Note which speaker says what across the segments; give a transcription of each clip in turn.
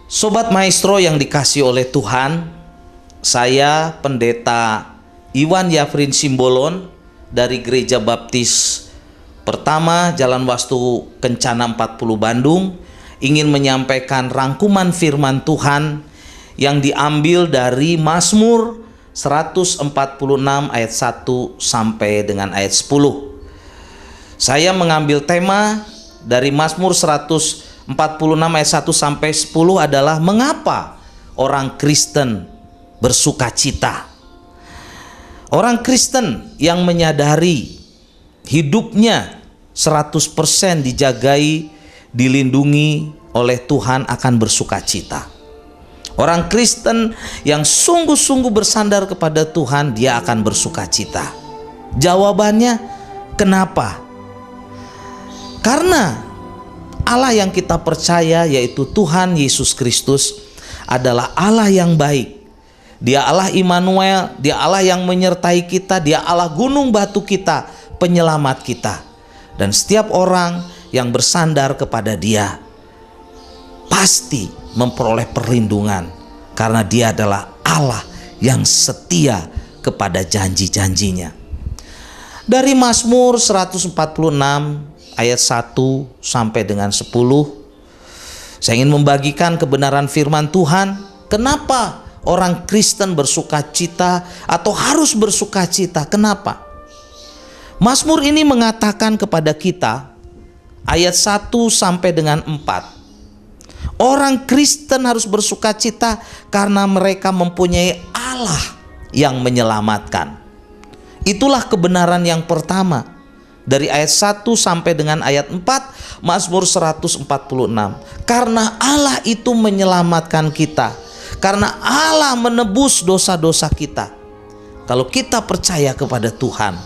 Speaker 1: Sobat Maestro yang dikasihi oleh Tuhan, saya Pendeta Iwan Yafrin Simbolon dari Gereja Baptis Pertama Jalan Wastu Kencana 40 Bandung ingin menyampaikan rangkuman firman Tuhan yang diambil dari Mazmur 146 ayat 1 sampai dengan ayat 10. Saya mengambil tema dari Mazmur 146 ayat 1 sampai 10 adalah mengapa orang Kristen bersuka cita. Orang Kristen yang menyadari hidupnya 100% dijagai, dilindungi oleh Tuhan akan bersuka cita. Orang Kristen yang sungguh-sungguh bersandar kepada Tuhan, dia akan bersuka cita. Jawabannya, kenapa? Karena Allah yang kita percaya, yaitu Tuhan Yesus Kristus, adalah Allah yang baik. Dia Allah Immanuel, Dia Allah yang menyertai kita, Dia Allah gunung batu kita, penyelamat kita. Dan setiap orang yang bersandar kepada Dia pasti memperoleh perlindungan, karena Dia adalah Allah yang setia kepada janji-janjinya. Dari Mazmur 146 ayat 1 sampai dengan 10, saya ingin membagikan kebenaran firman Tuhan. Kenapa orang Kristen bersuka cita atau harus bersuka cita? Kenapa? Mazmur ini mengatakan kepada kita, ayat 1 sampai dengan 4, orang Kristen harus bersuka cita karena mereka mempunyai Allah yang menyelamatkan. Itulah kebenaran yang pertama. Dari ayat 1 sampai dengan ayat 4 Mazmur 146. Karena Allah itu menyelamatkan kita, karena Allah menebus dosa-dosa kita. Kalau kita percaya kepada Tuhan,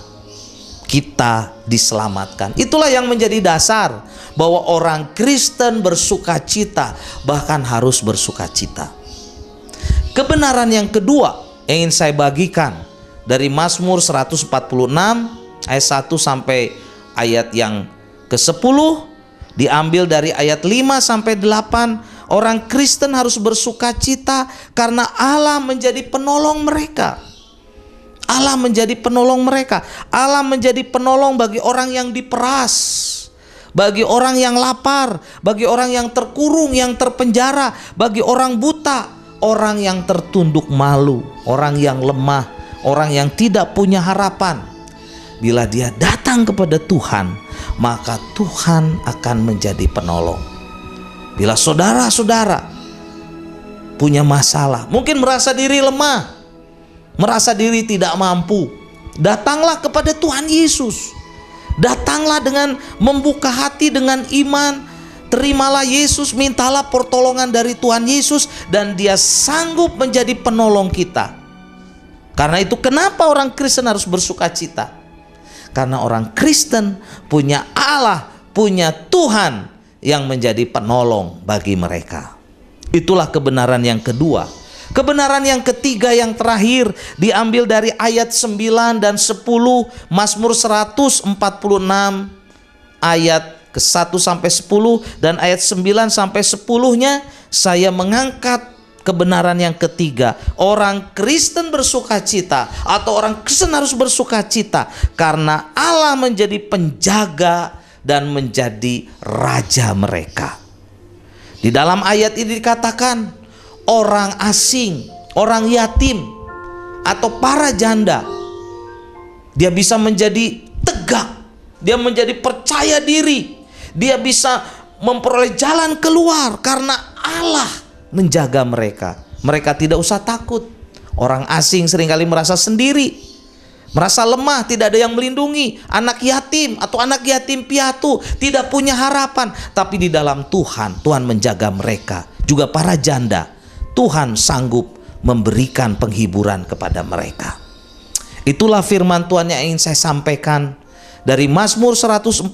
Speaker 1: kita diselamatkan. Itulah yang menjadi dasar bahwa orang Kristen bersuka cita, bahkan harus bersuka cita. Kebenaran yang kedua yang ingin saya bagikan dari Mazmur 146 ayat 1 sampai ayat yang ke-10, diambil dari ayat 5 sampai 8. Orang Kristen harus bersuka cita karena Allah menjadi penolong mereka. Allah menjadi penolong mereka. Allah menjadi penolong bagi orang yang diperas, bagi orang yang lapar, bagi orang yang terkurung, yang terpenjara, bagi orang buta, orang yang tertunduk malu, orang yang lemah, orang yang tidak punya harapan. Bila dia datang kepada Tuhan, maka Tuhan akan menjadi penolong. Bila saudara-saudara punya masalah, mungkin merasa diri lemah, merasa diri tidak mampu, datanglah kepada Tuhan Yesus. Datanglah dengan membuka hati dengan iman. Terimalah Yesus, mintalah pertolongan dari Tuhan Yesus, dan Dia sanggup menjadi penolong kita. Karena itu kenapa orang Kristen harus bersuka cita? Karena orang Kristen punya Allah, punya Tuhan yang menjadi penolong bagi mereka. Itulah kebenaran yang kedua. Kebenaran yang ketiga yang terakhir diambil dari ayat 9 dan 10 Mazmur 146 ayat ke-1 sampai 10 dan ayat 9 sampai 10-nya saya mengangkat kebenaran yang ketiga. Orang Kristen bersuka cita atau orang Kristen harus bersuka cita karena Allah menjadi penjaga dan menjadi raja mereka. Di dalam ayat ini dikatakan orang asing, orang yatim atau para janda, dia bisa menjadi tegak, dia menjadi percaya diri, dia bisa memperoleh jalan keluar karena Allah menjaga mereka. Mereka tidak usah takut. Orang asing seringkali merasa sendiri, merasa lemah, tidak ada yang melindungi. Anak yatim atau anak yatim piatu tidak punya harapan. Tapi di dalam Tuhan, Tuhan menjaga mereka. Juga para janda, Tuhan sanggup memberikan penghiburan kepada mereka. Itulah firman Tuhan yang ingin saya sampaikan dari Mazmur 146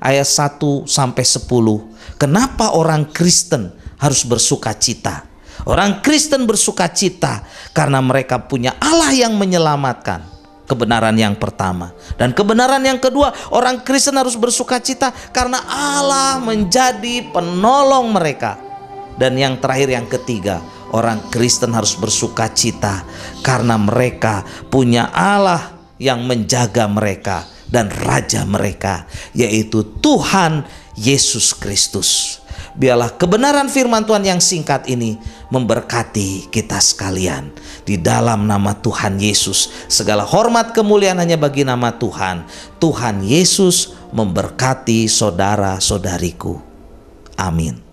Speaker 1: ayat 1 sampai 10. Kenapa orang Kristen harus bersuka cita? Orang Kristen bersuka cita karena mereka punya Allah yang menyelamatkan. Kebenaran yang pertama. Dan kebenaran yang kedua, orang Kristen harus bersuka cita karena Allah menjadi penolong mereka. Dan yang terakhir, yang ketiga, orang Kristen harus bersuka cita karena mereka punya Allah yang menjaga mereka dan Raja mereka, yaitu Tuhan Yesus Kristus. Biarlah kebenaran firman Tuhan yang singkat ini memberkati kita sekalian. Di dalam nama Tuhan Yesus, segala hormat kemuliaan hanya bagi nama Tuhan. Tuhan Yesus memberkati saudara-saudariku. Amin.